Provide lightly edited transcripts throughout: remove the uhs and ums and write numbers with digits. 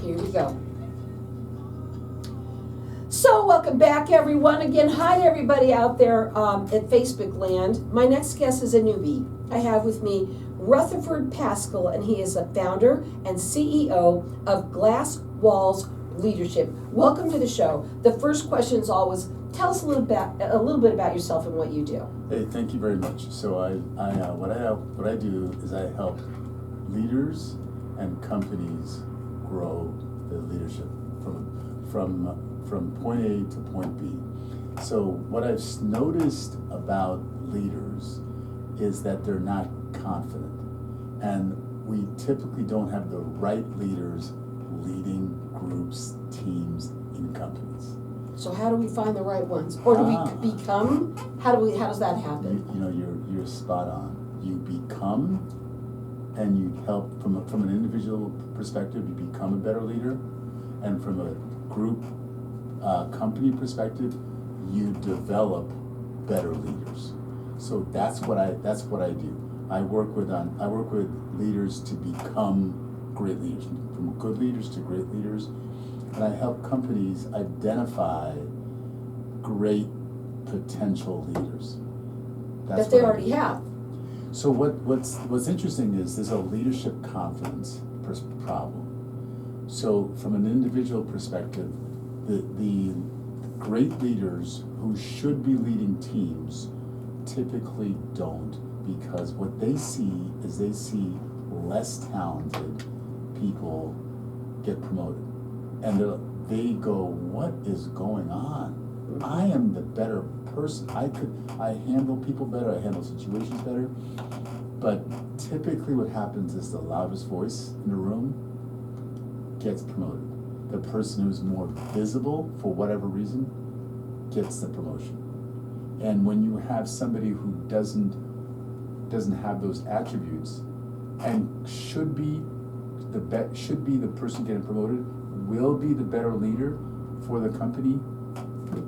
Here we go. So welcome back, everyone. Again, hi to everybody out there at Facebook land. My next guest is a newbie. I have with me Rutherford Paschal, and he is a founder and CEO of Glass Walls Leadership. Welcome to the show. The first question is always, tell us a little bit about yourself and what you do. Hey, thank you very much. So what I do is I help leaders and companies grow their leadership from point A to point B. So what I've noticed about leaders is that they're not confident, and we typically don't have the right leaders leading groups, teams in companies. So how do we find the right ones, or do we become? How does that happen? You're spot on. You become, and you help from an individual perspective. You become a better leader, and from a group, company perspective, you develop better leaders. So that's what I do. I work with leaders to become great leaders, from good leaders to great leaders, and I help companies identify great potential leaders. That they already have. So what's interesting is there's a leadership confidence problem. So from an individual perspective, the great leaders who should be leading teams typically don't, because what they see is less talented people get promoted, and they go, what is going on? I am the better person. I handle people better, I handle situations better. But typically what happens is the loudest voice in the room gets promoted. The person who's more visible for whatever reason gets the promotion. And when you have somebody who doesn't have those attributes and should be the person getting promoted, will be the better leader for the company,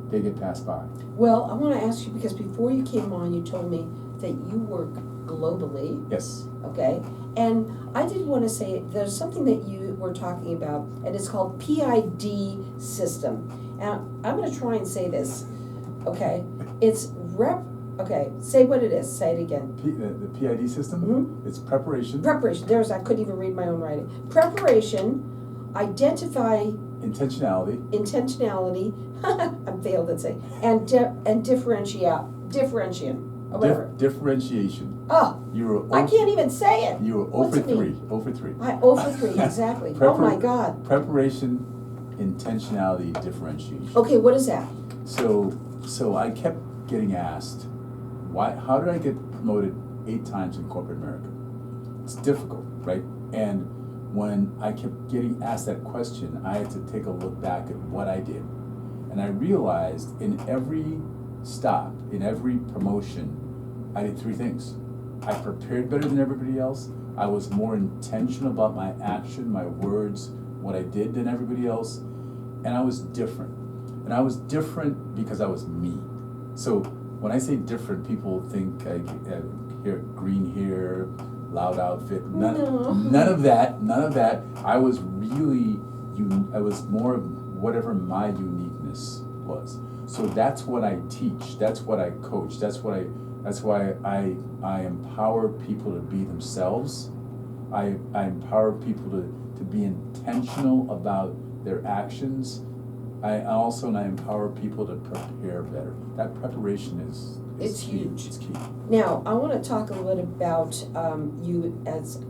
they get passed by. Well, I want to ask you, because before you came on, you told me that you work globally. Yes. Okay. And I did want to say there's something that you were talking about, and it's called PID system. And I'm going to try and say this. Okay. It's Okay. Say what it is. Say it again. The PID system? Mm-hmm. It's preparation. Preparation. I couldn't even read my own writing. Preparation, identify. Intentionality. I failed at saying. And differentiation. Differentiation. Oh, I can't even say it. You were 0 for 3. 0 for 3. 0 for 3, exactly. Oh my God. Preparation, intentionality, differentiation. Okay, what is that? So I kept getting asked, how did I get promoted 8 times in corporate America? It's difficult, right? And when I kept getting asked that question, I had to take a look back at what I did. And I realized in every stop, in every promotion, I did 3 things. I prepared better than everybody else. I was more intentional about my action, my words, what I did than everybody else. And I was different. And I was different because I was me. So when I say different, people think I have green hair, loud outfit. None of that. I was really, I was more of whatever my uniqueness was. So that's what I teach. That's what I coach. That's why I empower people to be themselves. I empower people to be intentional about their actions. I empower people to prepare better. That preparation is key. Huge. It's key. Now, I want to talk a little bit about you,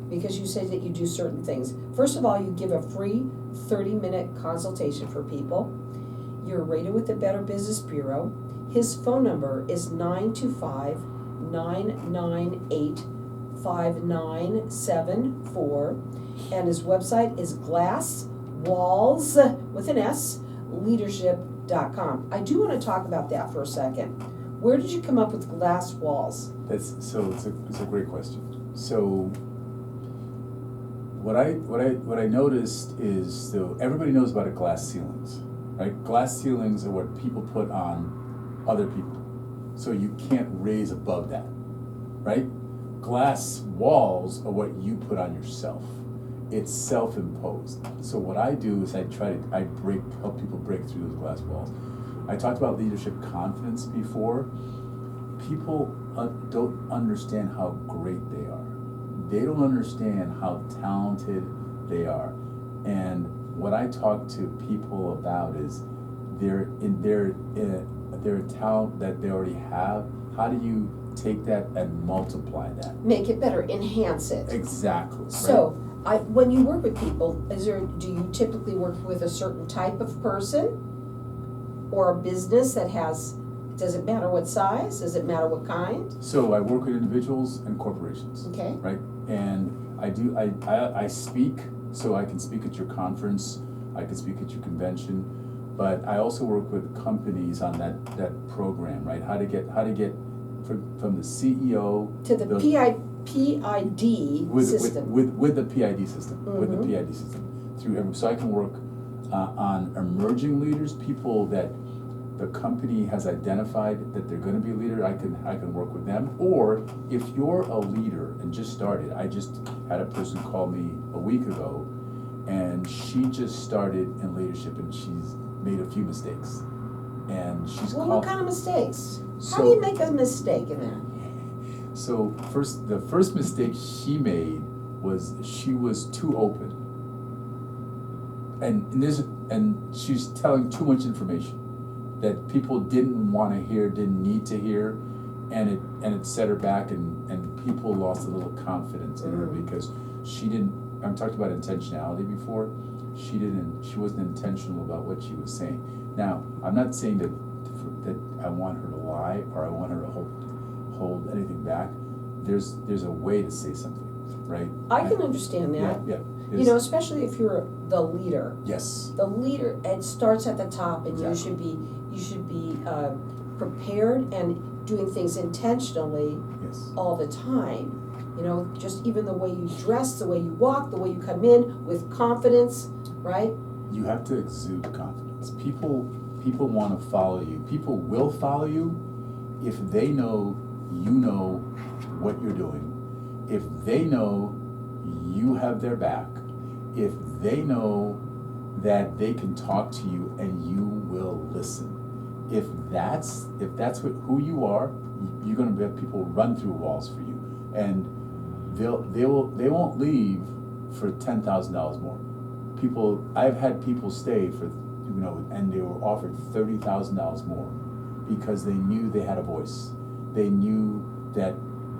because you say that you do certain things. First of all, you give a free 30-minute consultation for people. You're rated with the Better Business Bureau. His phone number is 925-998-5974, and his website is Glasswalls with an S, leadership.com. I do want to talk about that for a second. Where did you come up with glass walls? It's a great question. So what I noticed is, so everybody knows about glass ceilings, right? Glass ceilings are what people put on other people, so you can't raise above that, right? Glass walls are what you put on yourself. it's self-imposed. So what I do is help people break through those glass walls. I talked about leadership confidence before. People don't understand how great they are. They don't understand how talented they are. And what I talk to people about is their talent that they already have. How do you take that and multiply that? Make it better, enhance it. Exactly. Right? So, when you work with people, do you typically work with a certain type of person? Or a business that does it matter what size? Does it matter what kind? So I work with individuals and corporations. Okay. Right? And I speak, so I can speak at your conference, I can speak at your convention, but I also work with companies on that program, right? How to get from the CEO to the PID system. With the PID system, with the Mhm. PID system so I can work on emerging leaders, people that the company has identified that they're going to be a leader. I can work with them. Or if you're a leader and just started, I just had a person call me a week ago, and she just started in leadership and she's made a few mistakes, and she's what kind of mistakes? So, how do you make a mistake in that? So the first mistake she made was she was too open, and she's telling too much information that people didn't want to hear, didn't need to hear, and it set her back, and people lost a little confidence in her because she didn't. I talked about intentionality before. She wasn't intentional about what she was saying. Now, I'm not saying that I want her to lie or I want her to hold anything back. There's a way to say something, right? I can understand that. Yeah. You know, especially if you're the leader. Yes. The leader, it starts at the top, and Exactly. you should be prepared and doing things intentionally Yes. all the time. You know, just even the way you dress, the way you walk, the way you come in with confidence, right? You have to exude confidence. People want to follow you. People will follow you if they know you know what you're doing. If they know you have their back. If they know that they can talk to you and you will listen. If that's who you are, you're going to have people run through walls for you, and they won't leave for $10,000 more. I've had people stay for, and they were offered $30,000 more because they knew they had a voice. They knew that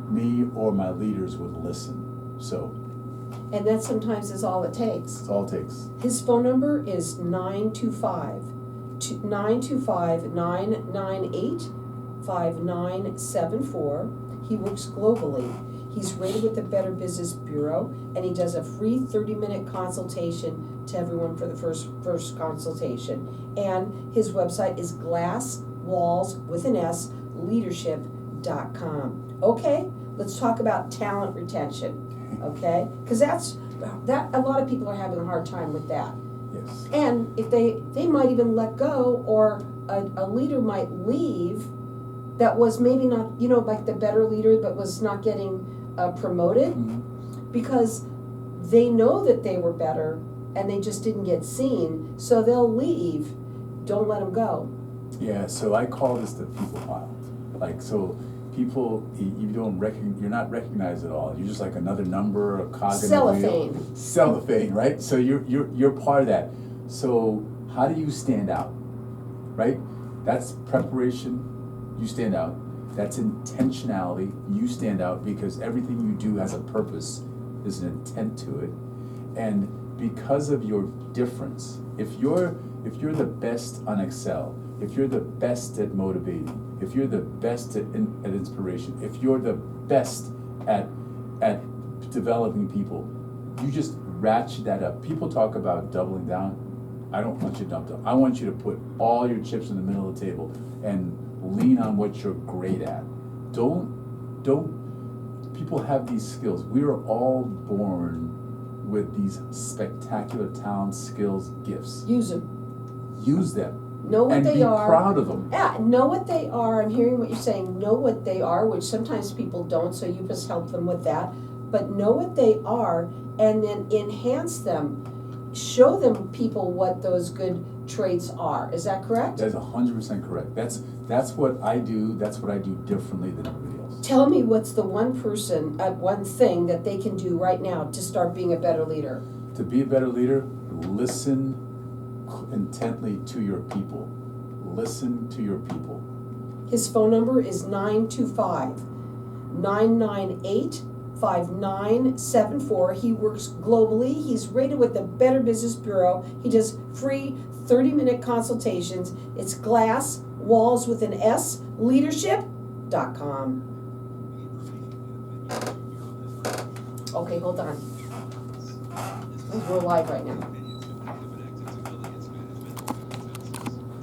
me or my leaders would listen. So. And that sometimes is all it takes. That's all it takes. His phone number is 925-998-5974. He works globally. He's rated with the Better Business Bureau, and he does a free 30-minute consultation to everyone for the first consultation. And his website is glasswalls.leadership.com. Okay, let's talk about talent retention. Okay, because that a lot of people are having a hard time with that. Yes. And if they might even let go, or a leader might leave that was maybe not, like the better leader, but was not getting promoted, Mm-hmm. because they know that they were better and they just didn't get seen, so they'll leave. Don't let them go. Yeah, so I call this the people pile. So people, you're not recognized at all. You're just like another number, a cog in the wheel. Cellophane, right? So you're part of that. So how do you stand out, right? That's preparation. You stand out. That's intentionality. You stand out because everything you do has a purpose. There's an intent to it, and because of your difference, if you're the best on Excel, if you're the best at motivating, if you're the best at inspiration, if you're the best at developing people, you just ratchet that up. People talk about doubling down. I don't want you to dump down. I want you to put all your chips in the middle of the table and lean on what you're great at. Don't people have these skills. We are all born with these spectacular talents, skills, gifts. Use them. Use them. Know what and they are. And be proud of them. Yeah, know what they are. I'm hearing what you're saying. Know what they are, which sometimes people don't, so you just help them with that. but know what they are and then enhance them. Show them people what those good traits are. Is that correct? That's 100% correct. That's what I do. That's what I do differently than everybody else. Tell me what's the one thing that they can do right now to start being a better leader. To be a better leader, listen intently to your people. Listen to your people. His phone number is 925-998-5974. He works globally. He's rated with the Better Business Bureau. He does free 30-minute consultations. It's Glass Walls with an S, leadership.com. Okay, hold on. We're live right now.